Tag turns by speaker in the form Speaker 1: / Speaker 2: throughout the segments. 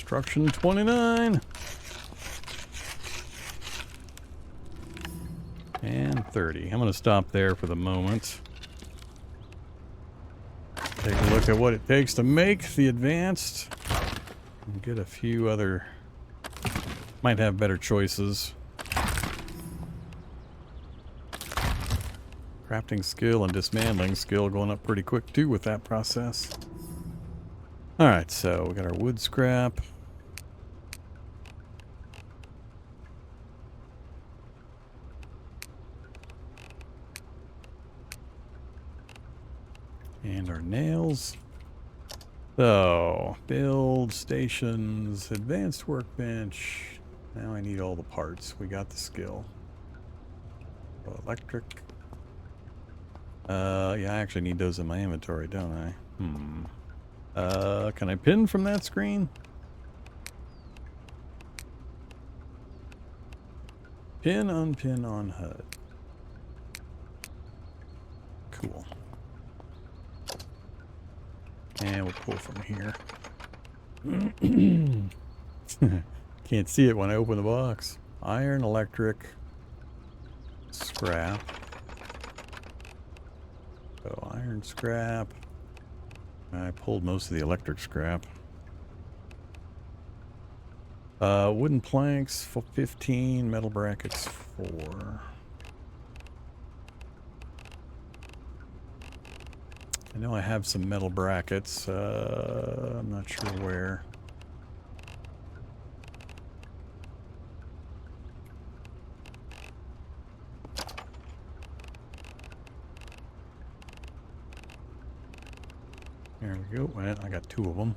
Speaker 1: Construction 29. And 30. I'm going to stop there for the moment. Take a look at what it takes to make the advanced. And get a few other... Might have better choices. Crafting skill and dismantling skill going up pretty quick too with that process. Alright, so we got our wood scrap. And our nails. So, build stations, advanced workbench. Now I need all the parts. We got the skill. So electric. Yeah, I actually need those in my inventory, don't I? Can I pin from that screen? Pin, unpin on HUD. Cool. And we'll pull from here. Can't see it when I open the box. Iron, electric, scrap. So iron, scrap. I pulled most of the electric scrap. Wooden planks for 15, metal brackets 4. I know I have some metal brackets. I'm not sure where. There we go. Well, I got 2 of them.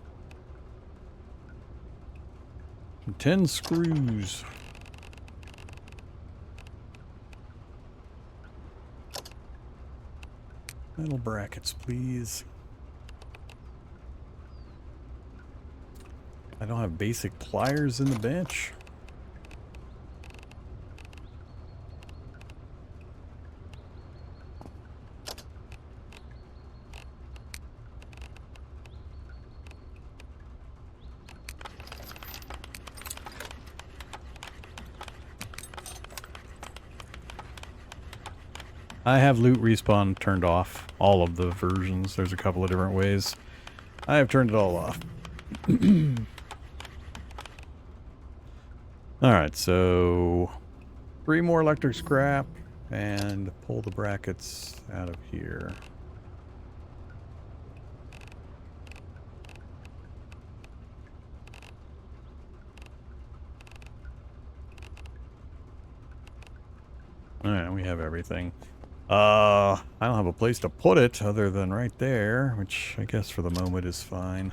Speaker 1: 10 screws. Metal brackets, please. I don't have basic pliers in the bench. I have loot respawn turned off. All of the versions. There's a couple of different ways. I have turned it all off. Alright, so 3 more electric scrap and pull the brackets out of here. Alright, we have everything. I don't have a place to put it other than right there, which I guess for the moment is fine.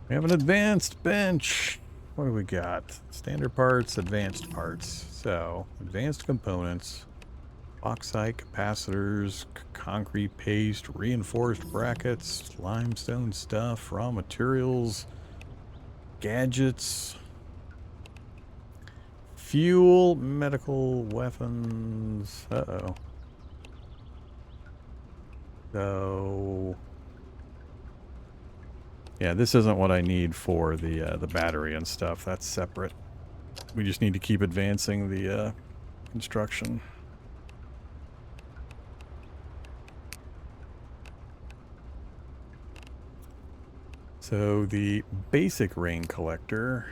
Speaker 1: We have an advanced bench. What do we got? Standard parts, advanced parts. So, advanced components, bauxite, capacitors, concrete paste, reinforced brackets, limestone stuff, raw materials, gadgets, fuel, medical weapons. Uh-oh. So... yeah, this isn't what I need for the battery and stuff. That's separate. We just need to keep advancing the construction. So the basic rain collector,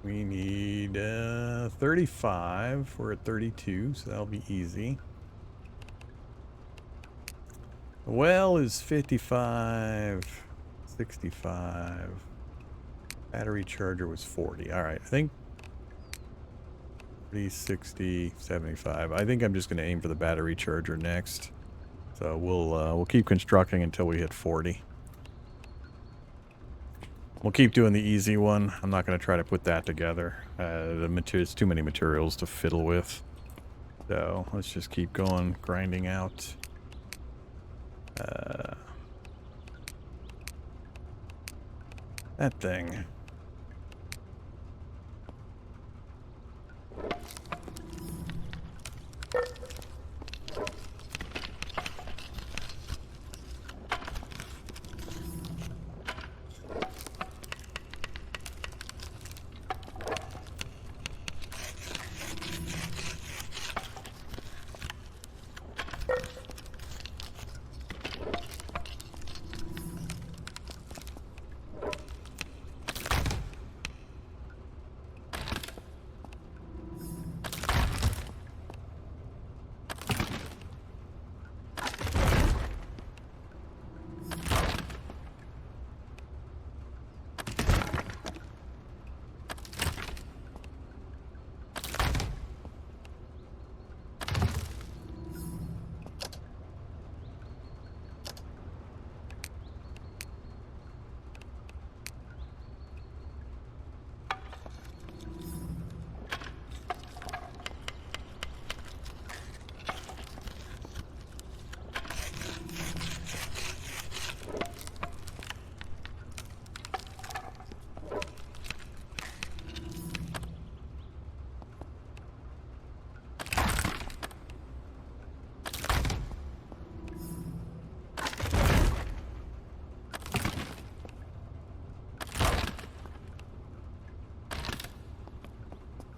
Speaker 1: we need 35. We're at 32, so that'll be easy. The well is 55. 65. Battery charger was 40. Alright, I think 40, 60, 75. I think I'm just going to aim for the battery charger next. So we'll keep constructing until we hit 40. We'll keep doing the easy one. I'm not going to try to put that together. It's too many materials to fiddle with. So let's just keep going, grinding out. That thing.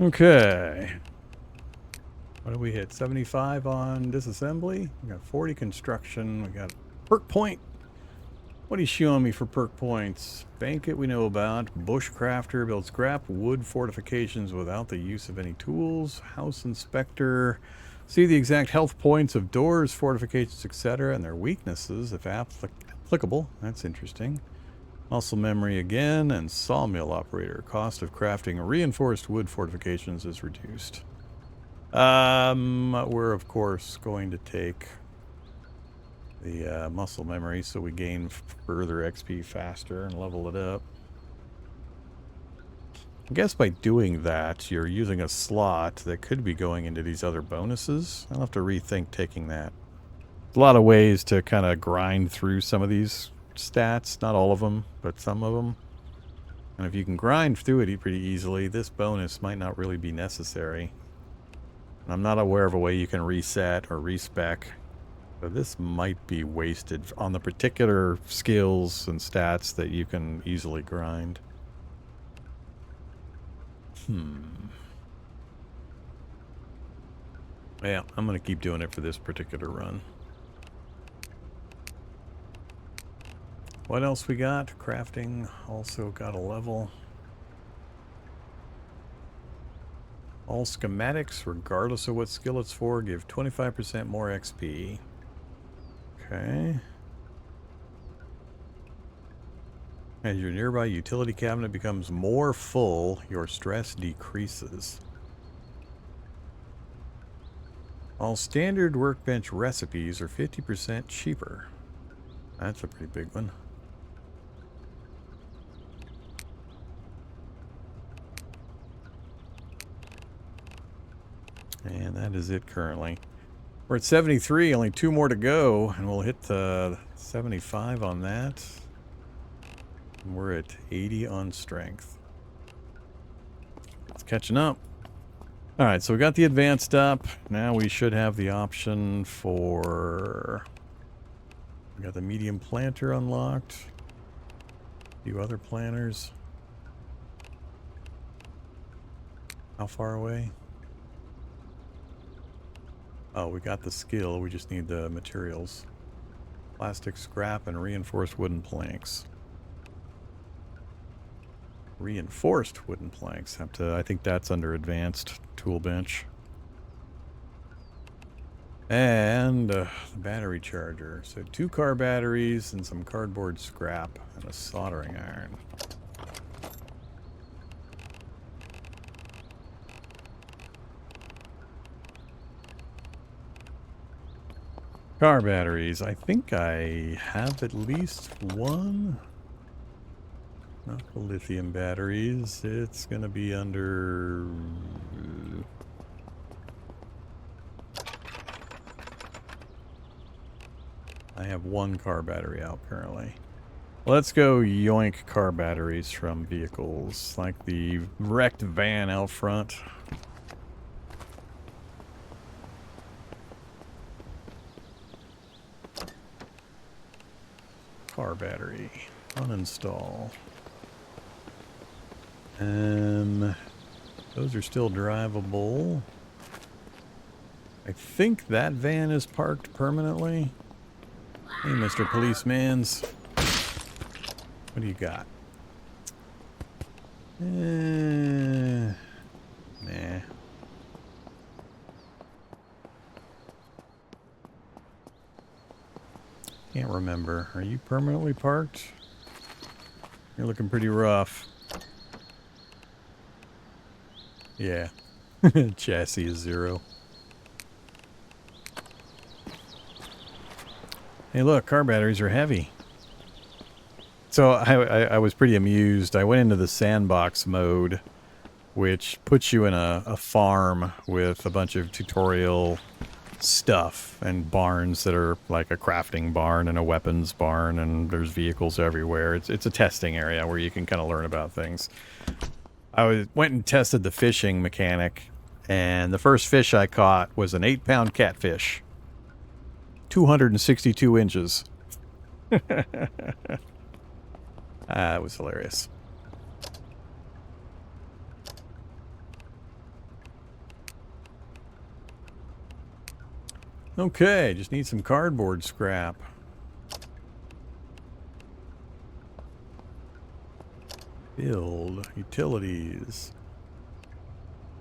Speaker 1: Okay. What do we hit? 75 on disassembly. We got 40 construction. We got perk point. What are you showing me for perk points? Banquet we know about. Bushcrafter builds scrap wood fortifications without the use of any tools. House inspector. See the exact health points of doors, fortifications, etc. and their weaknesses if applicable. That's interesting. Muscle memory again, and sawmill operator. Cost of crafting reinforced wood fortifications is reduced. We're of course going to take the muscle memory so we gain further XP faster and level it up. I guess by doing that, you're using a slot that could be going into these other bonuses. I'll have to rethink taking that. A lot of ways to kind of grind through some of these stats. Not all of them, but some of them. And if you can grind through it pretty easily, this bonus might not really be necessary. And I'm not aware of a way you can reset or respec. So this might be wasted on the particular skills and stats that you can easily grind. Yeah, I'm going to keep doing it for this particular run. What else we got? Crafting also got a level. All schematics, regardless of what skill it's for, give 25% more XP. Okay. As your nearby utility cabinet becomes more full, your stress decreases. All standard workbench recipes are 50% cheaper. That's a pretty big one. And that is it currently. We're at 73, only 2 more to go, and we'll hit 75 on that. And we're at 80 on strength. It's catching up. Alright, so we got the advanced up. Now we should have the option for... We got the medium planter unlocked. A few other planters. How far away? Oh, we got the skill. We just need the materials. Plastic scrap and reinforced wooden planks. Reinforced wooden planks. Have to. I think that's under advanced tool bench. And the battery charger. So 2 car batteries and some cardboard scrap and a soldering iron. Car batteries. I think I have at least one. Not the lithium batteries. It's going to be under... I have 1 car battery out currently. Let's go yoink car batteries from vehicles, like the wrecked van out front. Car battery. Uninstall. Those are still drivable. I think that van is parked permanently. Hey, Mr. Policemans. What do you got? Nah. Can't remember. Are you permanently parked? You're looking pretty rough. Yeah. Chassis is 0. Hey, look, car batteries are heavy. So I was pretty amused. I went into the sandbox mode, which puts you in a farm with a bunch of tutorial stuff and barns that are like a crafting barn and a weapons barn, and there's vehicles everywhere. It's a testing area where you can kind of learn about things. I went and tested the fishing mechanic, and the first fish I caught was an 8-pound catfish. 262 inches. It was hilarious. Okay, just need some cardboard scrap. Build. Utilities.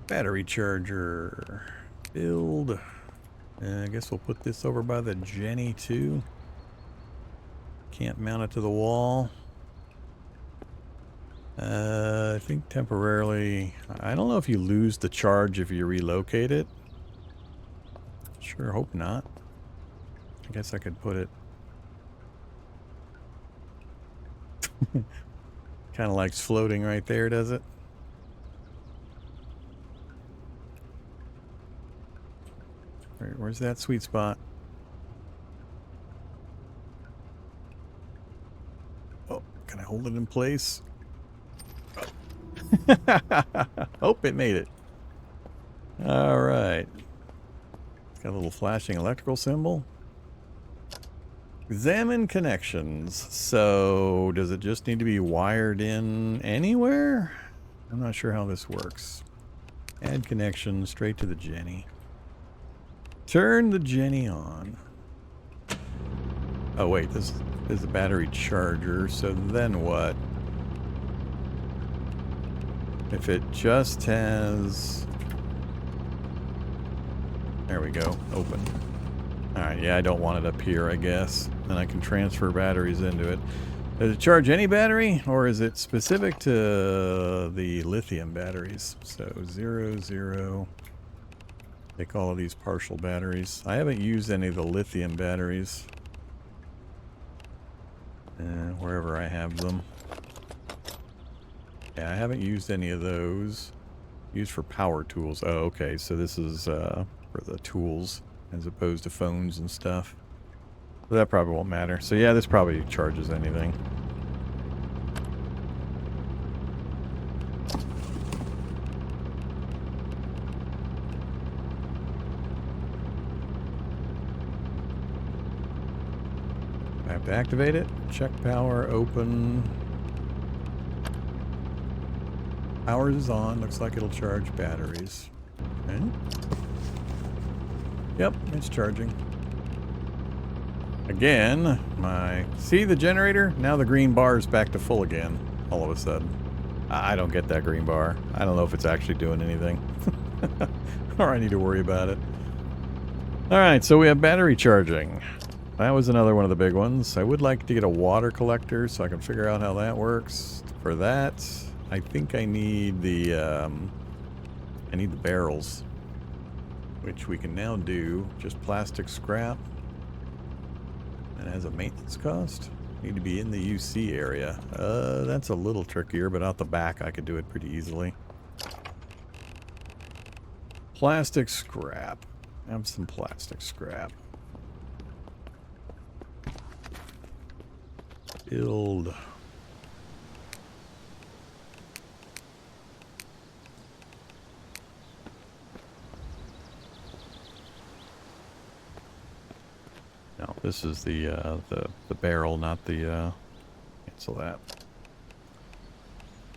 Speaker 1: Battery charger. Build. I guess we'll put this over by the Jenny too. Can't mount it to the wall. I think temporarily. I don't know if you lose the charge if you relocate it. Sure hope not. I guess I could put it. Kind of likes floating right there, does it? Where's that sweet spot? Oh, can I hold it in place? Oh, it made it. All right. It's got a little flashing electrical symbol. Examine connections. So, does it just need to be wired in anywhere? I'm not sure how this works. Add connection straight to the Jenny. Turn the Jenny on. Oh wait, this is the battery charger, so then what? If it just has... There we go, open. Alright, yeah, I don't want it up here, I guess. Then I can transfer batteries into it. Does it charge any battery, or is it specific to the lithium batteries? So 0, 0... Take all of these partial batteries. I haven't used any of the lithium batteries. Wherever I have them. Yeah, I haven't used any of those. Used for power tools. Oh, okay. So this is for the tools as opposed to phones and stuff. So that probably won't matter. So yeah, this probably charges anything. I have to activate it. Check power, open. Power is on. Looks like it'll charge batteries. Okay. Yep, it's charging. Again, see the generator? Now the green bar is back to full again, all of a sudden. I don't get that green bar. I don't know if it's actually doing anything. Or I need to worry about it. Alright, so we have battery charging. That was another one of the big ones. I would like to get a water collector so I can figure out how that works. For that, I think I need the barrels, which we can now do. Just plastic scrap. And it has a maintenance cost. Need to be in the UC area. That's a little trickier, but out the back I could do it pretty easily. Plastic scrap. Have some plastic scrap. Build. No, this is the barrel, not the cancel that.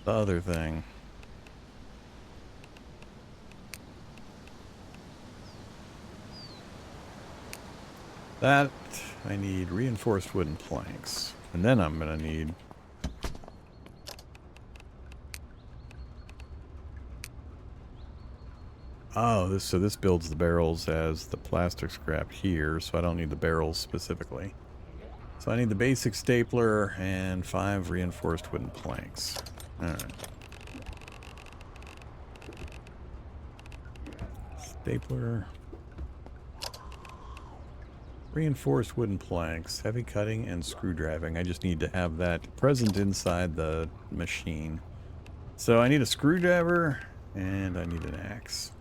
Speaker 1: The other thing. That I need reinforced wooden planks. And then I'm gonna need so this builds the barrels as the plastic scrap here, so I don't need the barrels specifically. So I need the basic stapler and 5 reinforced wooden planks. Alright. Stapler. Reinforced wooden planks, heavy cutting, and screwdriving. I just need to have that present inside the machine. So I need a screwdriver and I need an axe.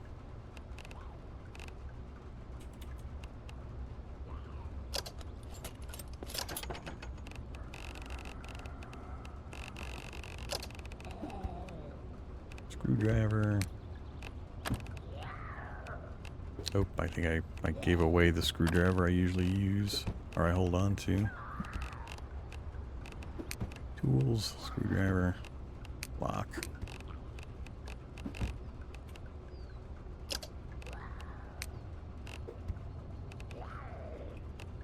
Speaker 1: Screwdriver. Oh, I think I gave away the screwdriver I usually use, or I hold on to. Tools, screwdriver, lock.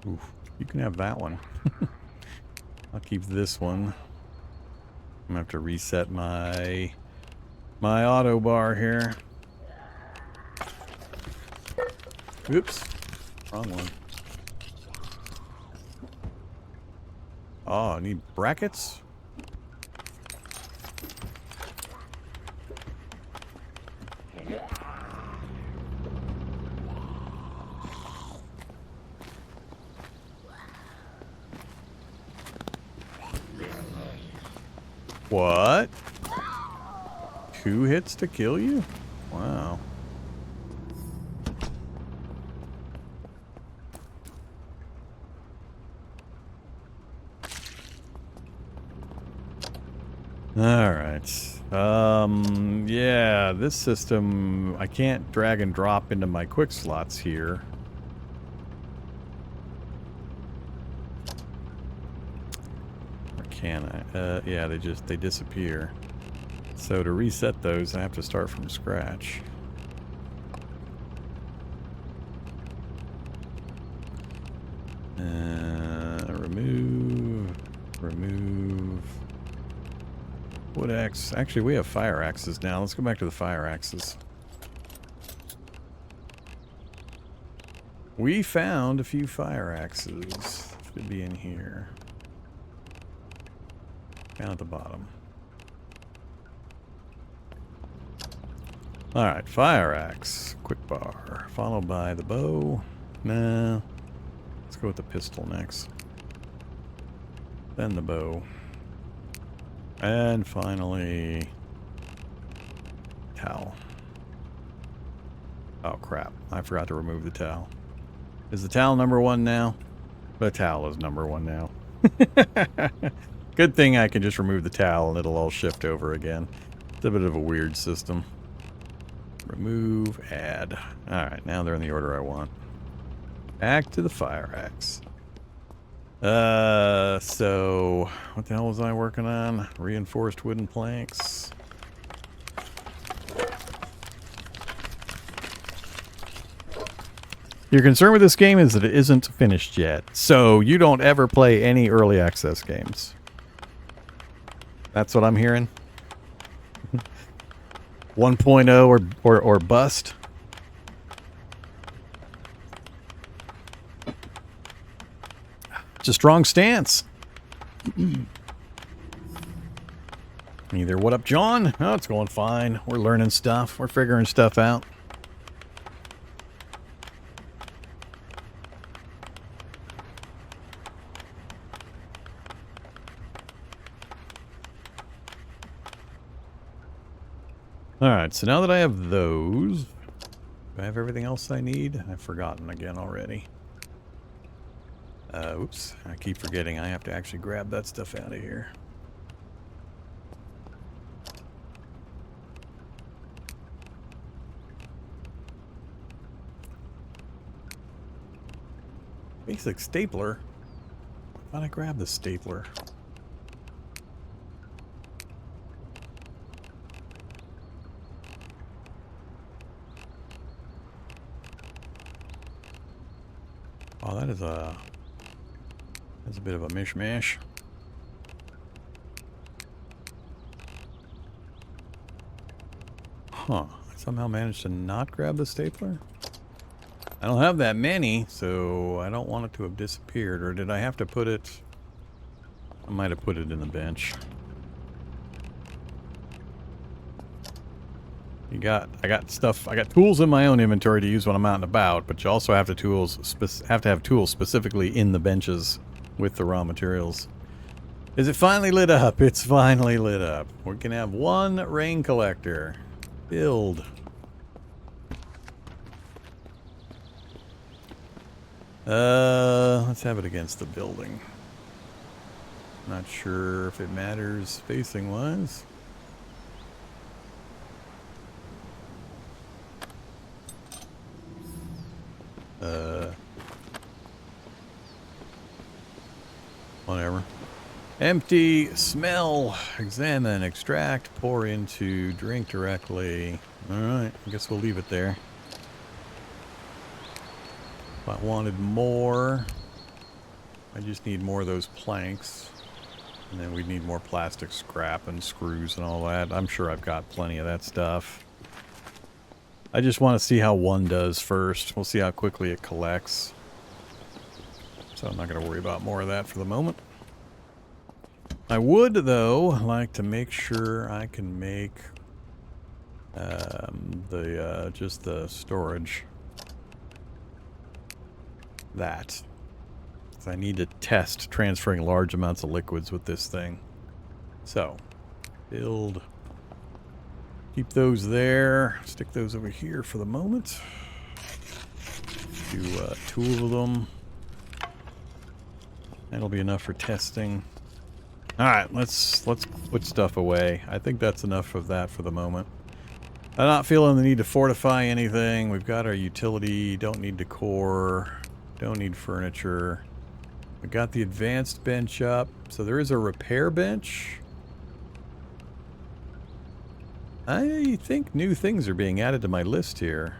Speaker 1: Oof, you can have that one. I'll keep this one. I'm gonna have to reset my auto bar here. Oops, wrong one. Oh, I need brackets? What? 2 hits to kill you? Wow. Alright. Yeah, this system, I can't drag and drop into my quick slots here. Or can I? Yeah, they disappear. So to reset those, I have to start from scratch. Remove. Wood axe. Actually, we have fire axes now. Let's go back to the fire axes. We found a few fire axes. Should be in here. Down at the bottom. Alright, fire axe. Quick bar. Followed by the bow. Nah. Let's go with the pistol next. Then the bow. And finally, towel. Oh crap, I forgot to remove the towel. Is the towel number 1 now? The towel is number 1 now. Good thing I can just remove the towel and it'll all shift over again. It's a bit of a weird system. Remove, add. Alright, now they're in the order I want. Back to the fire axe. So what the hell was I working on? Reinforced wooden planks. Your concern with this game is that it isn't finished yet, so you don't ever play any early access games. That's what I'm hearing. 1.0 or bust. It's a strong stance. Either what up, John? Oh, it's going fine. We're learning stuff. We're figuring stuff out. Alright, so now that I have those, do I have everything else I need? I've forgotten again already. Oops, I keep forgetting I have to actually grab that stuff out of here. Basic stapler. I thought I grabbed the stapler. Oh, that's a bit of a mishmash. Huh. I somehow managed to not grab the stapler? I don't have that many, so I don't want it to have disappeared. Or did I have to put it... I might have put it in the bench. I got stuff, I got tools in my own inventory to use when I'm out and about, but you also have to have tools specifically in the benches with the raw materials. Is it finally lit up? It's finally lit up. We can have one rain collector. Build. Let's have it against the building. Not sure if it matters spacing wise. Whatever. Empty, smell, examine, extract, pour into, drink directly. Alright, I guess we'll leave it there. If I wanted more, I just need more of those planks. And then we'd need more plastic scrap and screws and all that. I'm sure I've got plenty of that stuff. I just want to see how one does first. We'll see how quickly it collects. So I'm not going to worry about more of that for the moment. I would, though, like to make sure I can make just the storage. That. So I need to test transferring large amounts of liquids with this thing. So, build. Keep those there. Stick those over here for the moment. Do 2 of them. That'll be enough for testing. Alright, let's put stuff away. I think that's enough of that for the moment. I'm not feeling the need to fortify anything. We've got our utility. Don't need decor. Don't need furniture. We got the advanced bench up. So there is a repair bench. I think new things are being added to my list here.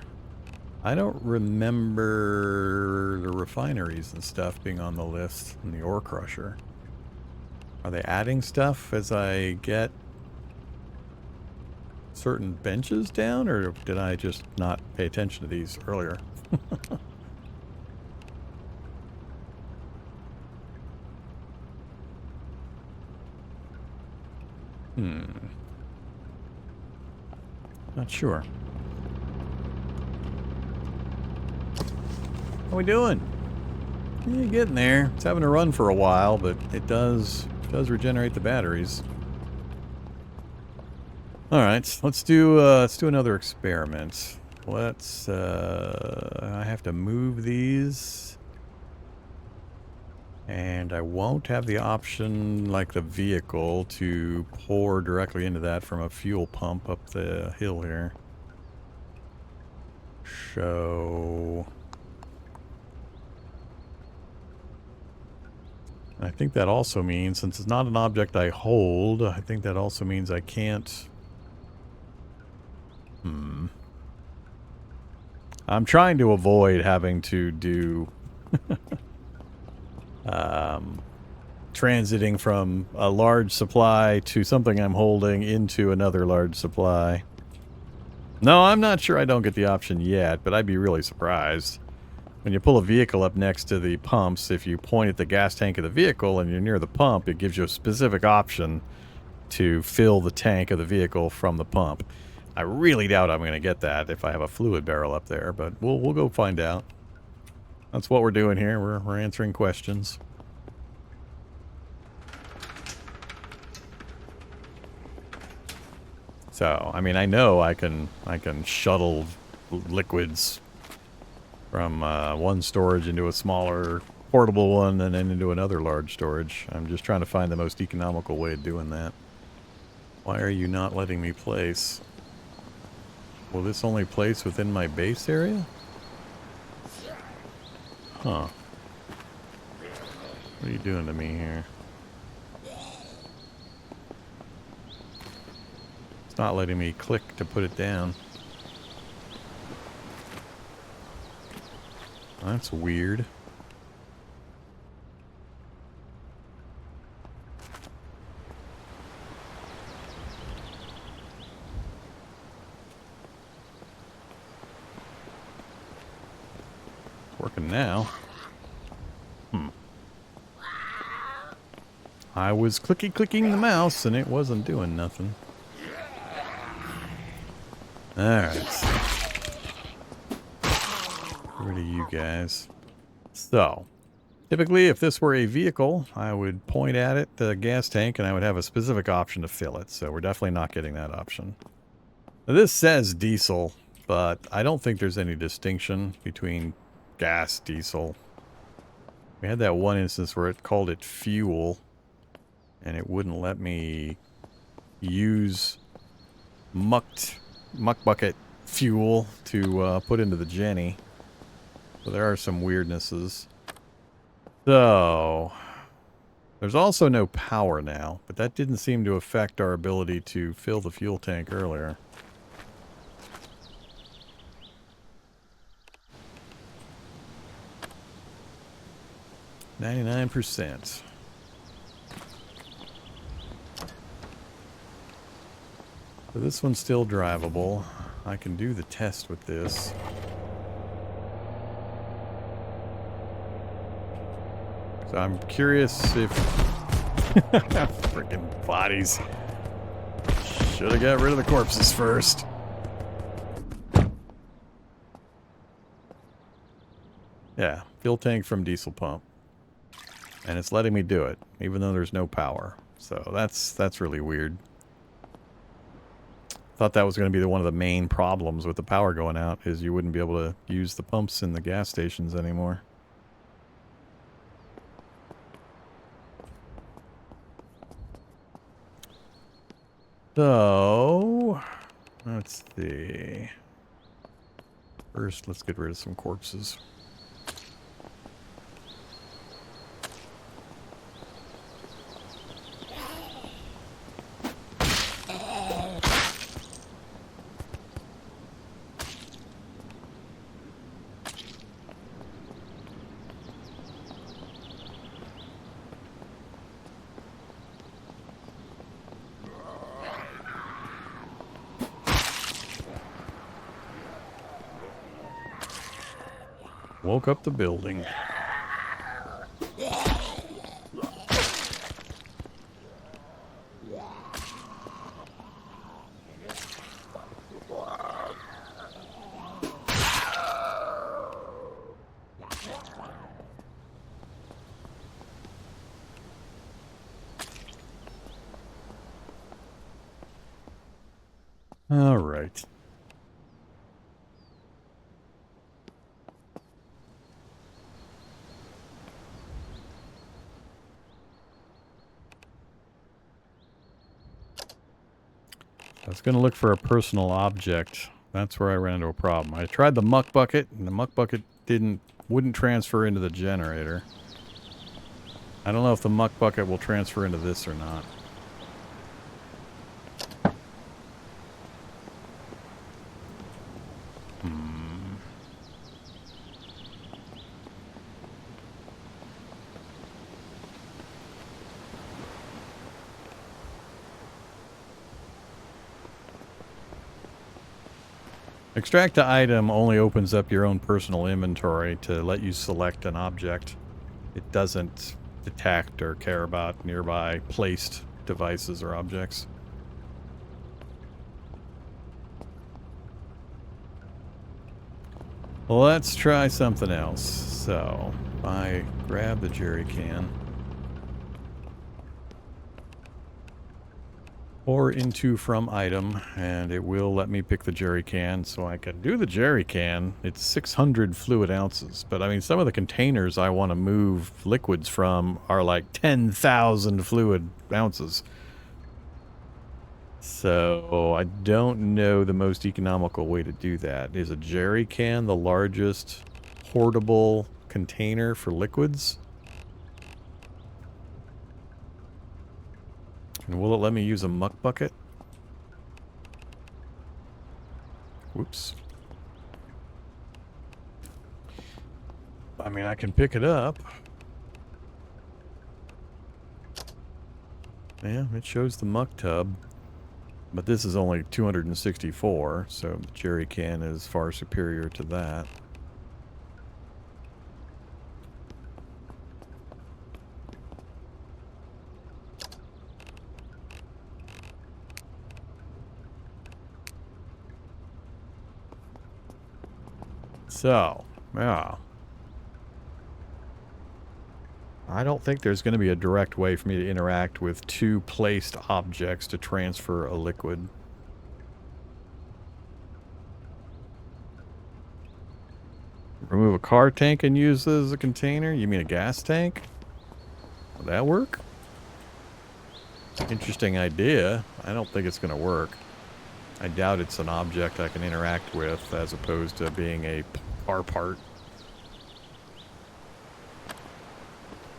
Speaker 1: I don't remember the refineries and stuff being on the list and the ore crusher. Are they adding stuff as I get certain benches down, or did I just not pay attention to these earlier? Not sure. How we doing? Yeah, getting there. It's having to run for a while, but it does regenerate the batteries. All right, let's do another experiment. Let's I have to move these, and I won't have the option like the vehicle to pour directly into that from a fuel pump up the hill here. So I think that also means, since it's not an object I hold, I think that also means I can't... I'm trying to avoid having to do... transiting from a large supply to something I'm holding into another large supply. No, I'm not sure I don't get the option yet, but I'd be really surprised. When you pull a vehicle up next to the pumps, if you point at the gas tank of the vehicle and you're near the pump, it gives you a specific option to fill the tank of the vehicle from the pump. I really doubt I'm going to get that if I have a fluid barrel up there, but we'll go find out. That's what we're doing here. We're answering questions. So, I mean, I know I can shuttle liquids from one storage into a smaller portable one and then into another large storage. I'm just trying to find the most economical way of doing that. Why are you not letting me place? Will this only place within my base area? Huh. What are you doing to me here? It's not letting me click to put it down. That's weird. Working now. I was clicking the mouse and it wasn't doing nothing. Alright. Where are you guys? So, typically if this were a vehicle, I would point at it, the gas tank, and I would have a specific option to fill it. So we're definitely not getting that option. Now, this says diesel, but I don't think there's any distinction between gas, diesel. We had that one instance where it called it fuel, and it wouldn't let me use muck bucket fuel to put into the Jenny. So there are some weirdnesses. So there's also no power now, but that didn't seem to affect our ability to fill the fuel tank earlier. %. So this one's still drivable. I can do the test with this. So I'm curious if... Freaking bodies. Should have got rid of the corpses first. Yeah, fuel tank from diesel pump. And it's letting me do it, even though there's no power. So that's really weird. Thought that was going to be one of the main problems with the power going out, is you wouldn't be able to use the pumps in the gas stations anymore. So, let's see. First, let's get rid of some corpses. Woke up the building. All right. I was going to look for a personal object. That's where I ran into a problem. I tried the muck bucket, and the muck bucket wouldn't transfer into the generator. I don't know if the muck bucket will transfer into this or not. Extract the item only opens up your own personal inventory to let you select an object. It doesn't detect or care about nearby placed devices or objects. Well, let's try something else. So, I grab the jerry can. Pour into from item, and it will let me pick the jerry can, so I can do the jerry can. It's 600 fluid ounces, but I mean, some of the containers I want to move liquids from are like 10,000 fluid ounces. So I don't know the most economical way to do that. Is a jerry can the largest portable container for liquids? And will it let me use a muck bucket? Whoops. I mean, I can pick it up. Yeah, it shows the muck tub. But this is only 264, so the jerry can is far superior to that. So, yeah. I don't think there's going to be a direct way for me to interact with two placed objects to transfer a liquid. Remove a car tank and use it as a container? You mean a gas tank? Will that work? Interesting idea. I don't think it's going to work. I doubt it's an object I can interact with as opposed to being a car part.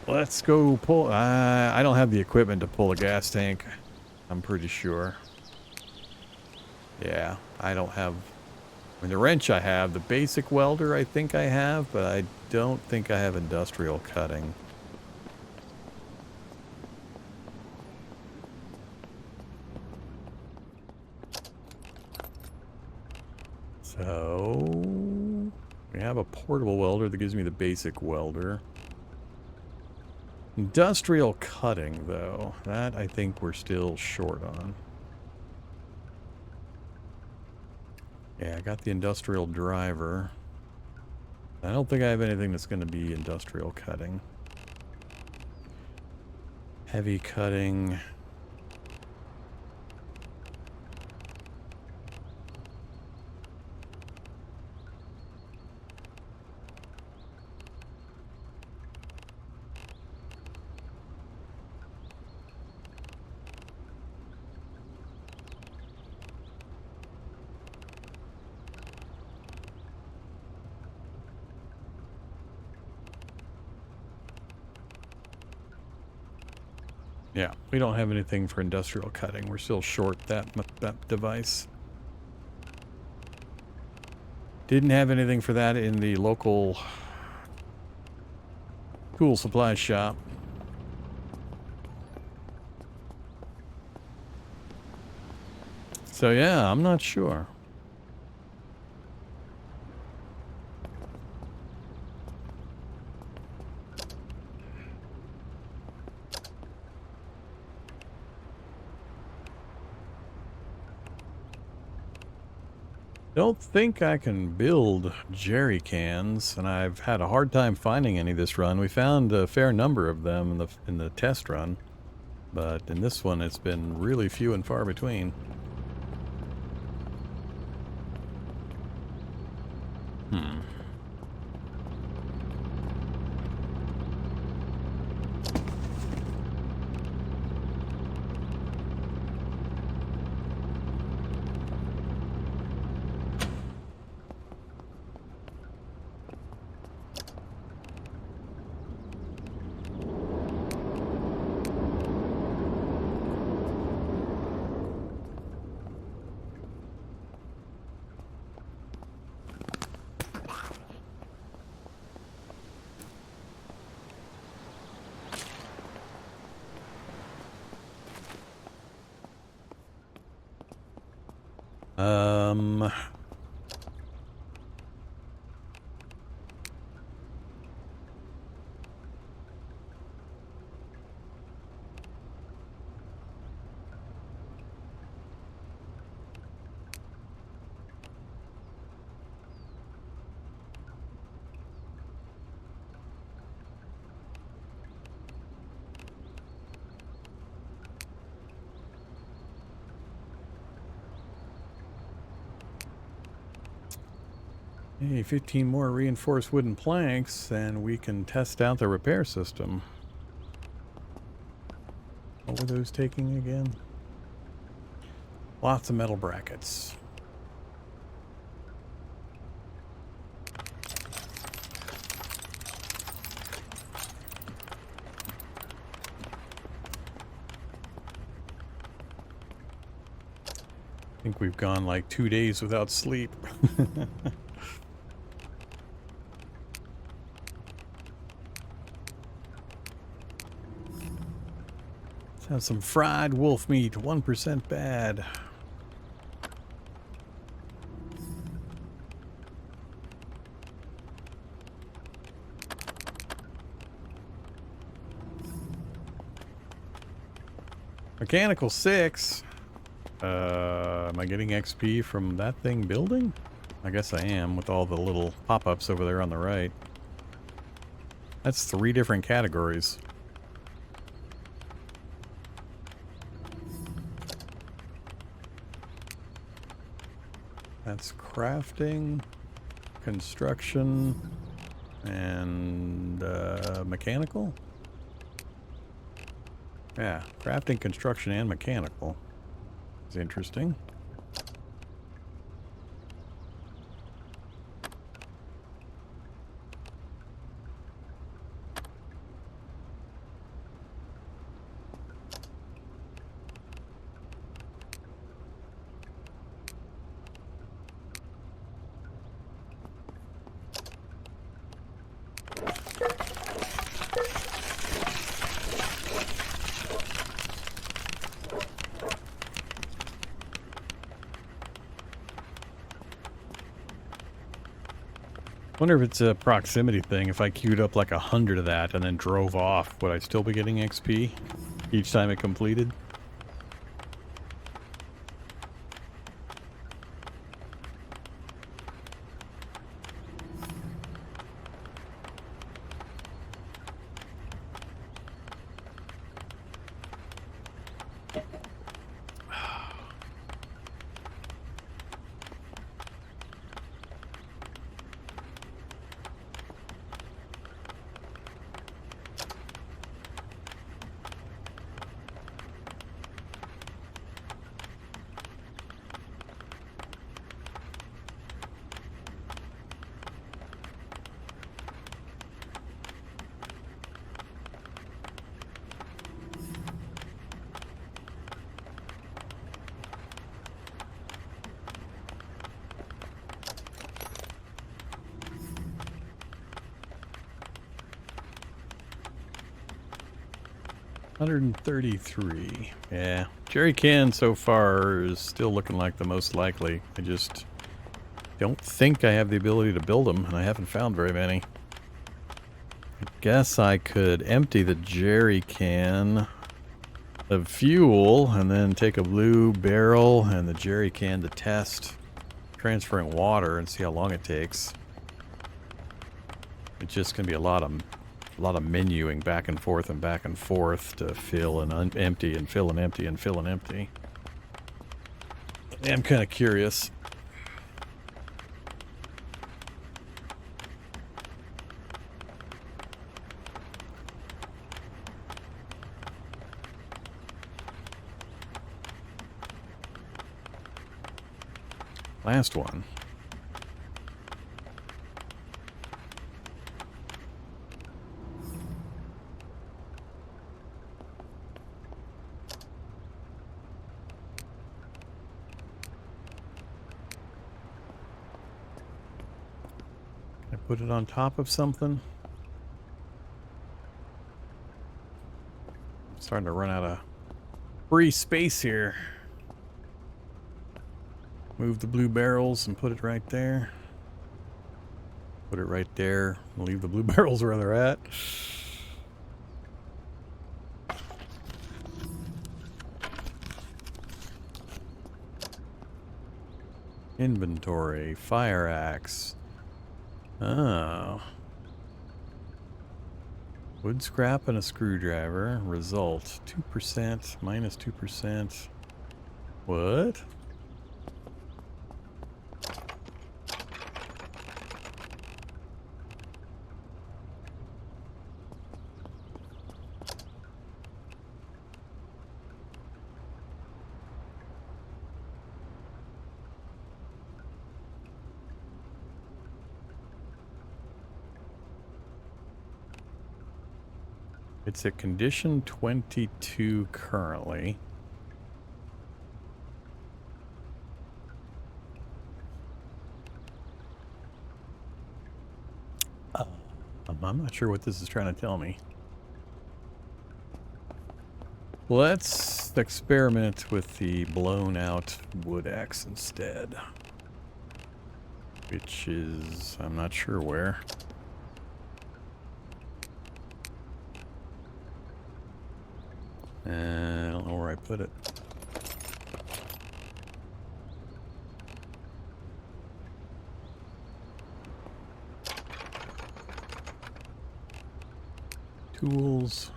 Speaker 1: Let's go pull... I don't have the equipment to pull a gas tank. I'm pretty sure. Yeah, I don't have... I mean, the wrench I have, the basic welder I think I have, but I don't think I have industrial cutting. So... we have a portable welder that gives me the basic welder. Industrial cutting, though. That I think we're still short on. Yeah, I got the industrial driver. I don't think I have anything that's going to be industrial cutting. Heavy cutting. Yeah, we don't have anything for industrial cutting. We're still short that device. Didn't have anything for that in the local tool supply shop. So yeah, I'm not sure. Don't think I can build jerry cans, and I've had a hard time finding any this run. We found a fair number of them in the test run, but in this one it's been really few and far between. Um... Hey, 15 more reinforced wooden planks, and we can test out the repair system. What were those taking again? Lots of metal brackets. I think we've gone like 2 days without sleep. Let's have some fried wolf meat, 1% bad. Mechanical 6. Am I getting XP from that thing building? I guess I am, with all the little pop-ups over there on the right. That's 3 different categories. That's crafting, construction, and mechanical? Yeah, crafting, construction, and mechanical. It's interesting. Wonder if it's a proximity thing. If I queued up like 100 of that and then drove off, would I still be getting XP each time it completed? $133. Yeah. Jerry can so far is still looking like the most likely. I just don't think I have the ability to build them, and I haven't found very many. I guess I could empty the jerry can of fuel and then take a blue barrel and the jerry can to test transferring water and see how long it takes. It's just going to be a lot of menuing back and forth to fill and empty and fill and empty and fill and empty. I'm kind of curious. Last one. Put it on top of something. I'm starting to run out of free space here. Move the blue barrels and put it right there. Put it right there. Leave the blue barrels where they're at. Inventory. Fire axe. Oh. Wood scrap and a screwdriver. Result. 2%. Minus 2%. What? It's at condition 22 currently. I'm not sure what this is trying to tell me. Let's experiment with the blown out wood axe instead. Which is, I'm not sure where. I don't know where I put it. Tools.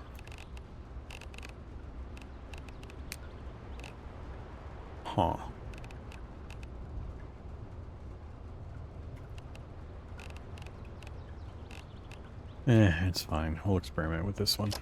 Speaker 1: Huh. It's fine. We'll experiment with this one.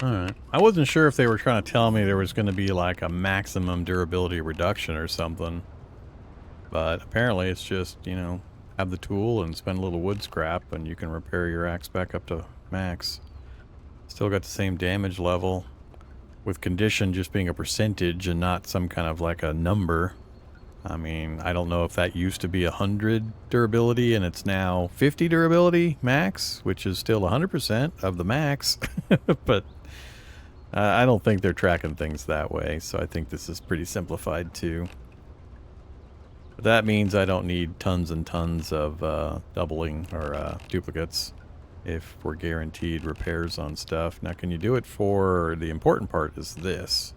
Speaker 1: Alright. I wasn't sure if they were trying to tell me there was going to be like a maximum durability reduction or something. But apparently it's just, you know, have the tool and spend a little wood scrap and you can repair your axe back up to max. Still got the same damage level, with condition just being a percentage and not some kind of like a number. I mean, I don't know if that used to be 100 durability and it's now 50 durability max, which is still 100% of the max. But I don't think they're tracking things that way, so I think this is pretty simplified too. But that means I don't need tons and tons of doubling or duplicates if we're guaranteed repairs on stuff. Now, can you do it for... The important part is this.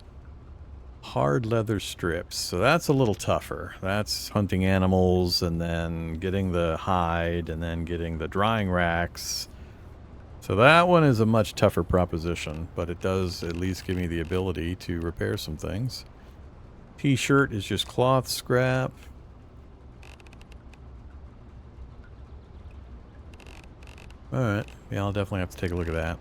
Speaker 1: Hard leather strips. So that's a little tougher. That's hunting animals and then getting the hide and then getting the drying racks. So that one is a much tougher proposition, but it does at least give me the ability to repair some things. T-shirt is just cloth scrap. Alright, yeah, I'll definitely have to take a look at that.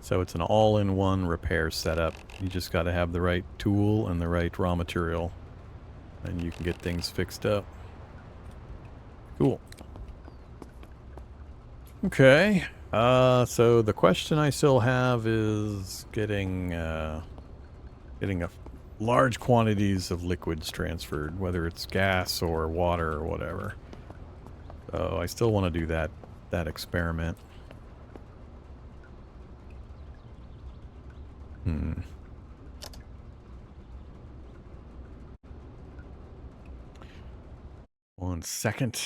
Speaker 1: So it's an all-in-one repair setup. You just got to have the right tool and the right raw material, and you can get things fixed up. Cool. Okay, so the question I still have is getting a large quantities of liquids transferred, whether it's gas or water or whatever. So I still want to do that experiment. One second.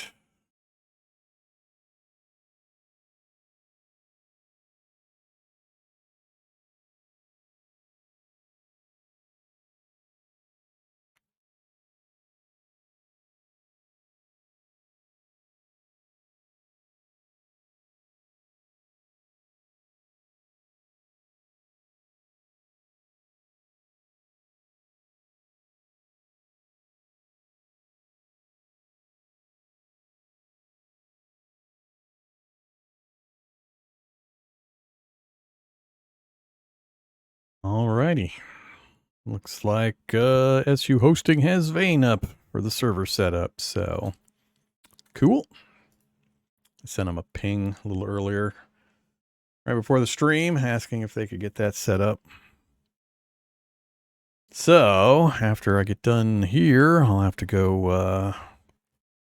Speaker 1: Alrighty. Looks like SU Hosting has Vane up for the server setup, so cool. I sent them a ping a little earlier, right before the stream, asking if they could get that set up. So, after I get done here, I'll have to go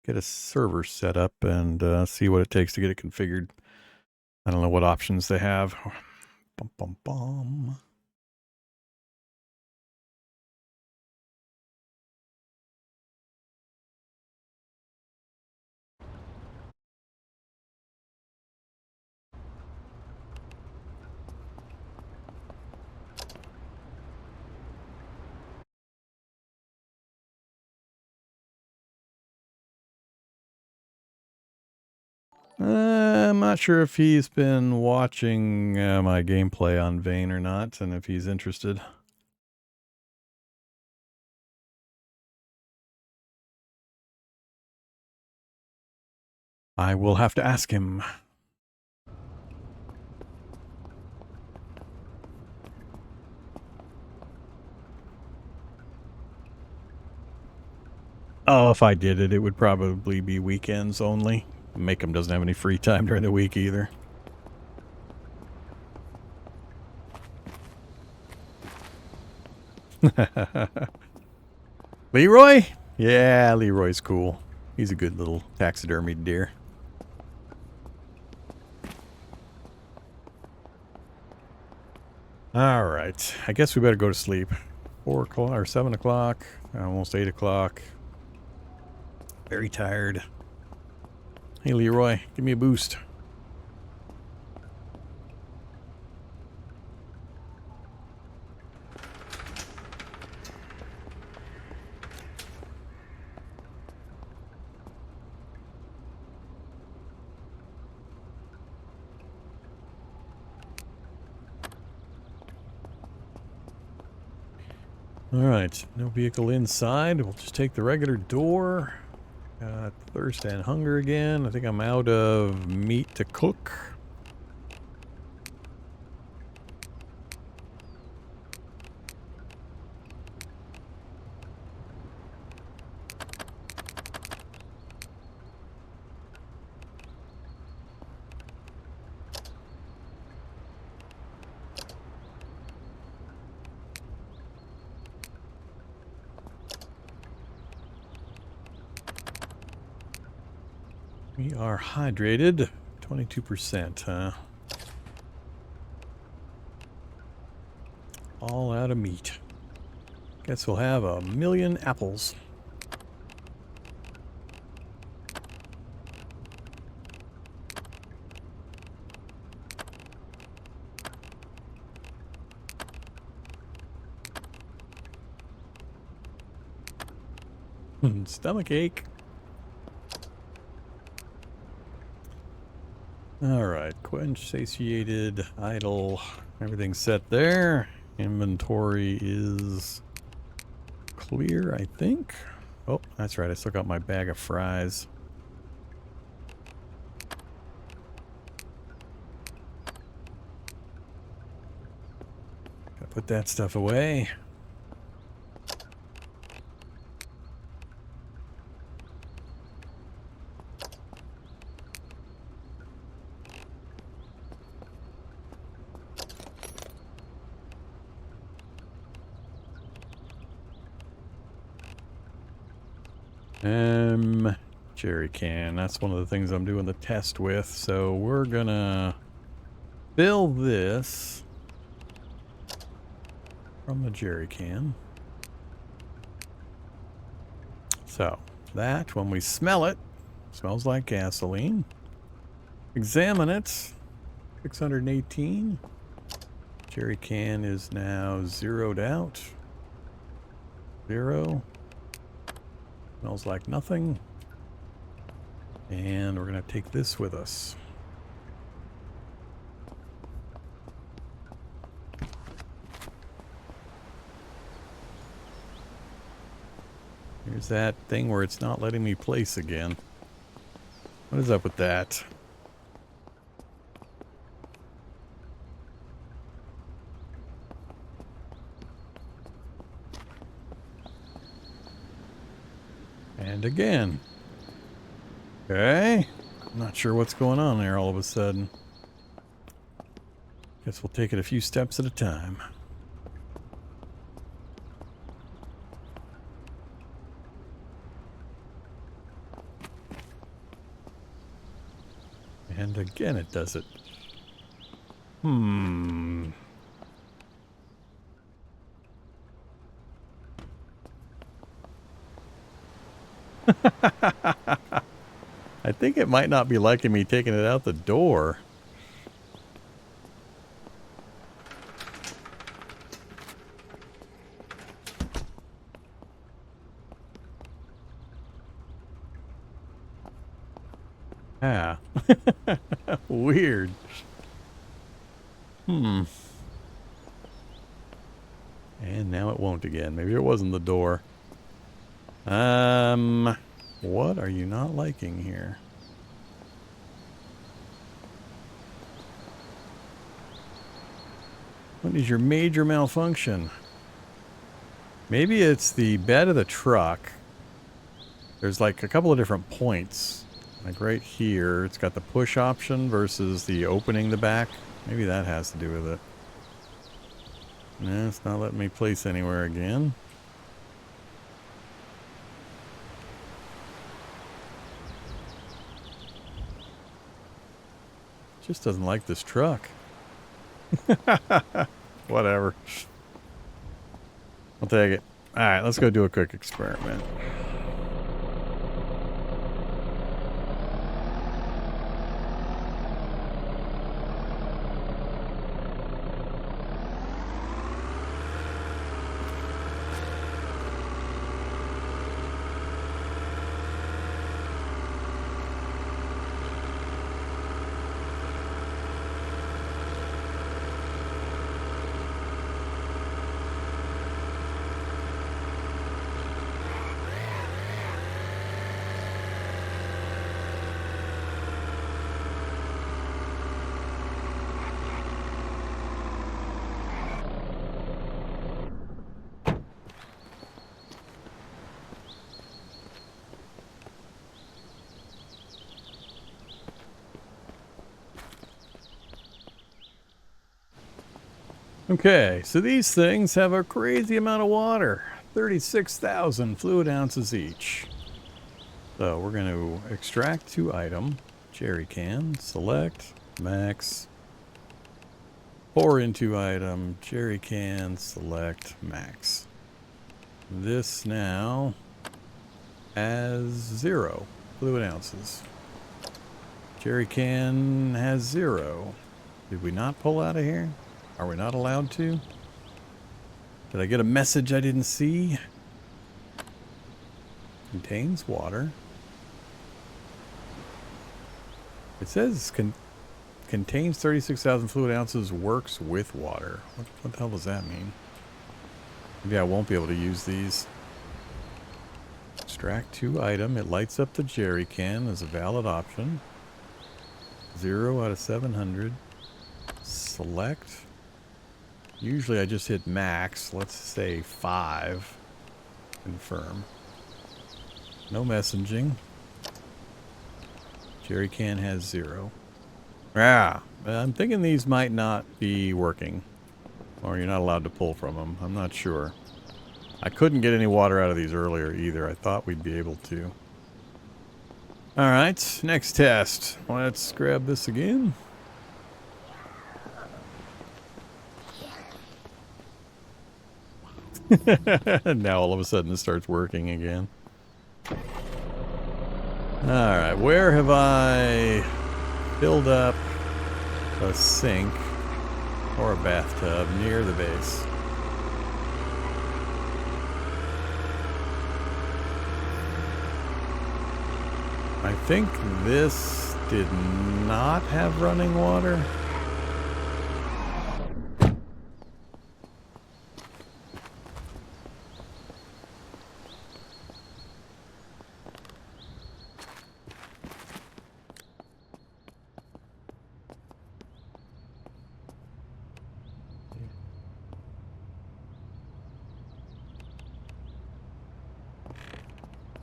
Speaker 1: get a server set up and see what it takes to get it configured. I don't know what options they have. Bum, bum, bum. I'm not sure if he's been watching my gameplay on Vane or not, and if he's interested. I will have to ask him. Oh, if I did it, it would probably be weekends only. Make him doesn't have any free time during the week either. Leroy? Yeah, Leroy's cool. He's a good little taxidermied deer. All right. I guess we better go to sleep. 4 o'clock or 7 o'clock. Almost 8 o'clock. Very tired. Hey, Leroy, give me a boost. Alright, no vehicle inside. We'll just take the regular door. Got thirst and hunger again. I think I'm out of meat to cook. We are hydrated. 22%, huh? All out of meat. Guess we'll have 1,000,000 apples. Stomach ache. Alright, quench, satiated, idle, everything's set there. Inventory is clear, I think. Oh, that's right, I still got my bag of fries. Gotta put that stuff away. Jerry can. That's one of the things I'm doing the test with. So we're gonna fill this from the jerry can. So that, when we smell it, smells like gasoline. Examine it. 618. Jerry can is now zeroed out. 0. Smells like nothing. And we're going to take this with us. Here's that thing where it's not letting me place again. What is up with that? And again. Okay. I'm not sure what's going on there all of a sudden. Guess we'll take it a few steps at a time. And again it does it. I think it might not be liking me taking it out the door. Ah. Weird. And now it won't again. Maybe it wasn't the door. What are you not liking here? What is your major malfunction? Maybe it's the bed of the truck. There's like a couple of different points. Like right here, it's got the push option versus the opening the back. Maybe that has to do with it. No, it's not letting me place anywhere again. Just doesn't like this truck. Whatever. I'll take it. Alright, let's go do a quick experiment. Okay, so these things have a crazy amount of water. 36,000 fluid ounces each. So we're going to extract to item, jerry can, select, max. Pour into item, jerry can, select, max. This now has 0 fluid ounces. Jerry can has 0. Did we not pull out of here? Are we not allowed to? Did I get a message I didn't see? Contains water. It says contains 36,000 fluid ounces, works with water. What the hell does that mean? Maybe I won't be able to use these. Extract to item. It lights up the jerry can as a valid option. 0 out of 700. Select. Usually I just hit max. Let's say 5. Confirm. No messaging. Jerry can has 0. I'm thinking these might not be working. Or you're not allowed to pull from them. I'm not sure. I couldn't get any water out of these earlier either. I thought we'd be able to. Alright, next test. Let's grab this again. Now all of a sudden it starts working again. Alright, where have I filled up a sink or a bathtub near the base? I think this did not have running water.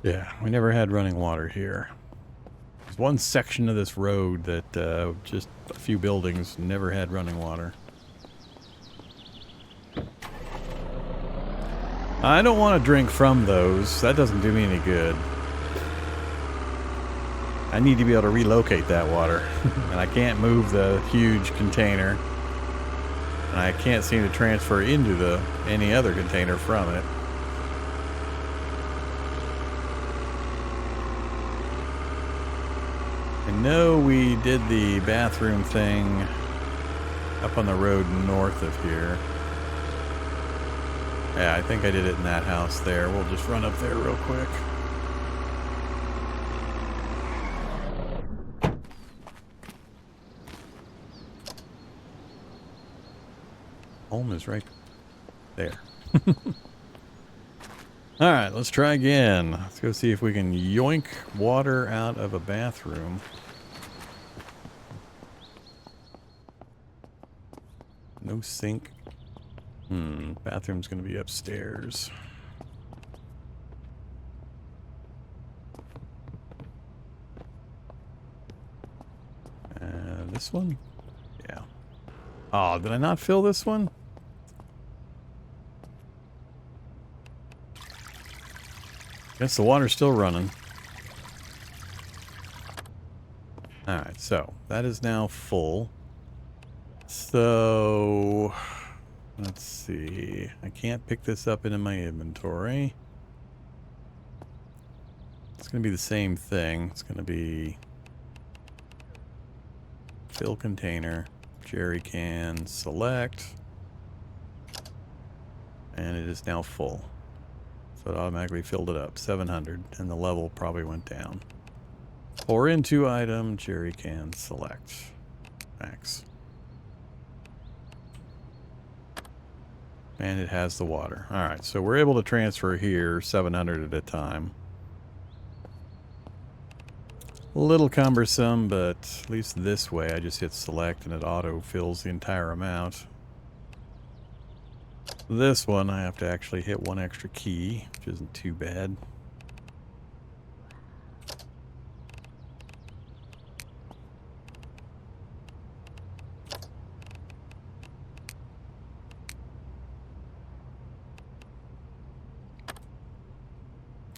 Speaker 1: Yeah, we never had running water here. There's one section of this road that just a few buildings never had running water. I don't want to drink from those. That doesn't do me any good. I need to be able to relocate that water. And I can't move the huge container. And I can't seem to transfer into any other container from it. I know we did the bathroom thing up on the road north of here. Yeah, I think I did it in that house there. We'll just run up there real quick. Home is right there. Alright, let's try again. Let's go see if we can yoink water out of a bathroom. No sink. Bathroom's gonna be upstairs. This one? Yeah. Oh, did I not fill this one? Guess the water's still running. Alright, so that is now full. So let's see. I can't pick this up into my inventory. It's going to be the same thing. It's going to be fill container, jerry can, select, and it is now full. So it automatically filled it up, 700, and the level probably went down. Pour into item, jerry can, select, max. And it has the water. Alright, so we're able to transfer here 700 at a time. A little cumbersome, but at least this way I just hit select and it auto fills the entire amount. This one I have to actually hit one extra key, which isn't too bad.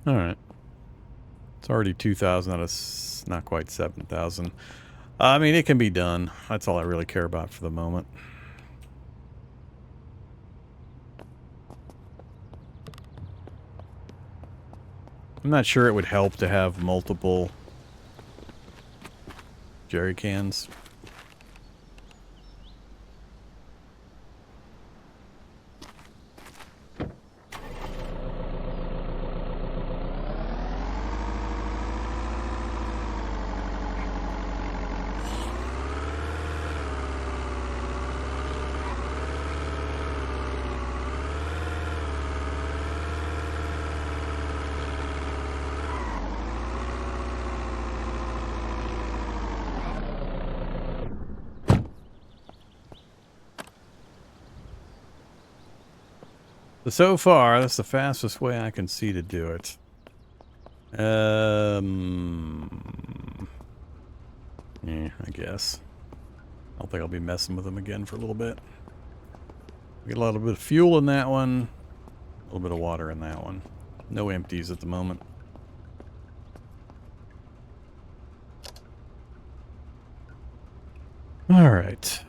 Speaker 1: Alright. It's already 2,000 out of not quite 7,000. I mean, it can be done. That's all I really care about for the moment. I'm not sure it would help to have multiple jerry cans. So far, that's the fastest way I can see to do it. Yeah, I guess. I don't think I'll be messing with them again for a little bit. Get a little bit of fuel in that one. A little bit of water in that one. No empties at the moment. All right.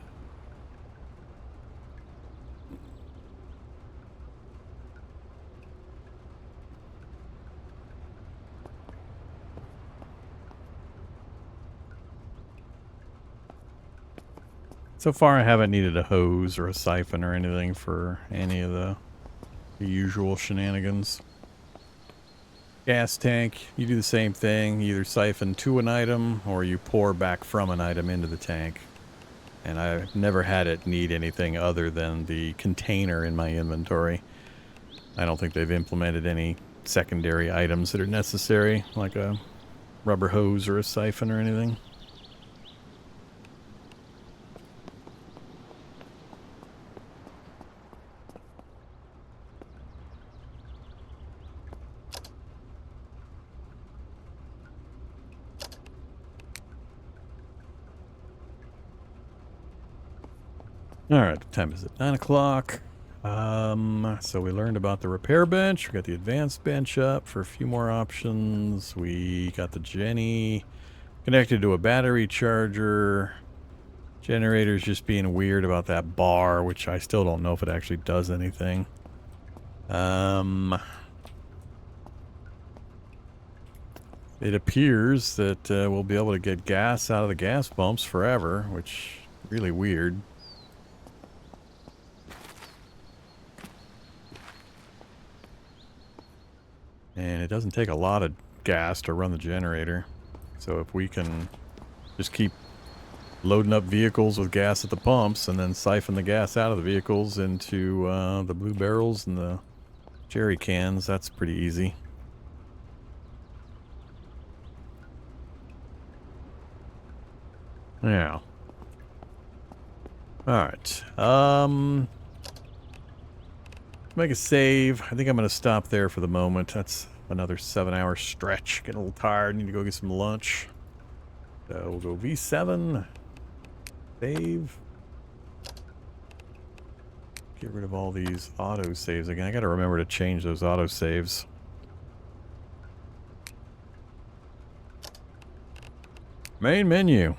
Speaker 1: So far, I haven't needed a hose or a siphon or anything for any of the usual shenanigans. Gas tank, you do the same thing. You either siphon to an item or you pour back from an item into the tank. And I've never had it need anything other than the container in my inventory. I don't think they've implemented any secondary items that are necessary, like a rubber hose or a siphon or anything. Alright, what time is it? 9 o'clock. So we learned about the repair bench. We got the advanced bench up for a few more options. We got the Jenny connected to a battery charger. Generator's just being weird about that bar, which I still don't know if it actually does anything. It appears that we'll be able to get gas out of the gas pumps forever, which is really weird. And it doesn't take a lot of gas to run the generator. So if we can just keep loading up vehicles with gas at the pumps and then siphon the gas out of the vehicles into the blue barrels and the jerry cans, that's pretty easy. Yeah. Alright. make a save. I think I'm going to stop there for the moment. That's another 7-hour stretch. Getting a little tired. Need to go get some lunch. So we'll go V7. Save. Get rid of all these auto saves again. I got to remember to change those auto saves. Main menu.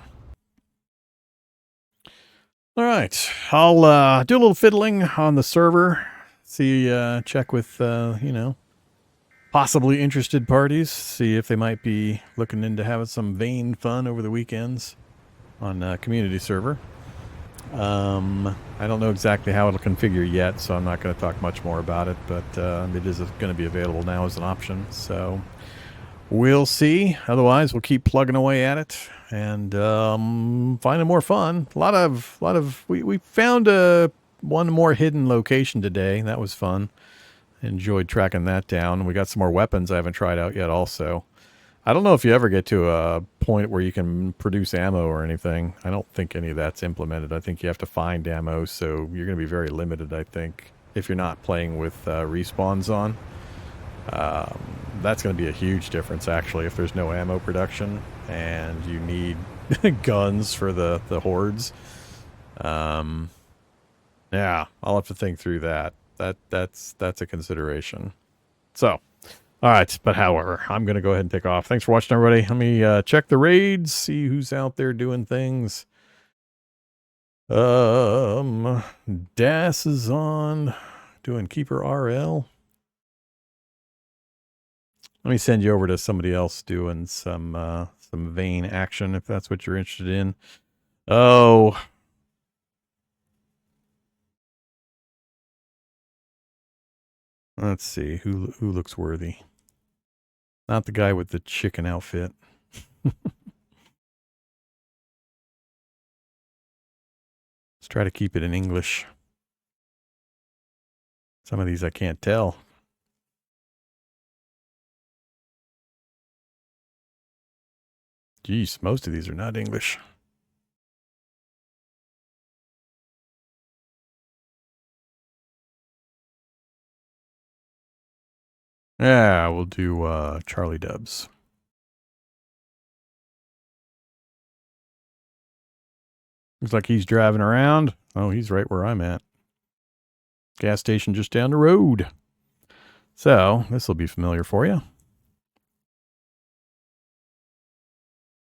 Speaker 1: All right. I'll do a little fiddling on the server. See, check with, you know, possibly interested parties. See if they might be looking into having some vain fun over the weekends on community server. I don't know exactly how it'll configure yet, so I'm not going to talk much more about it, but it is going to be available now as an option, so we'll see. Otherwise, we'll keep plugging away at it and finding more fun. We found one more hidden location today. That was fun. Enjoyed tracking that down. We got some more weapons I haven't tried out yet also. I don't know if you ever get to a point where you can produce ammo or anything. I don't think any of that's implemented. I think you have to find ammo, so you're going to be very limited, I think, if you're not playing with respawns on. That's going to be a huge difference, actually, if there's no ammo production and you need guns for the hordes. Yeah, I'll have to think through that. That's a consideration. So... all right, but however, I'm going to go ahead and take off. Thanks for watching, everybody. Let me check the raids, see who's out there doing things. Das is on, doing Keeper RL. Let me send you over to somebody else doing some vain action, if that's what you're interested in. Oh. Let's see, who looks worthy. Not the guy with the chicken outfit. Let's try to keep it in English. Some of these I can't tell. Geez, most of these are not English. Yeah, we'll do Charlie Dubs. Looks like he's driving around. Oh, he's right where I'm at. Gas station just down the road. So, this will be familiar for you.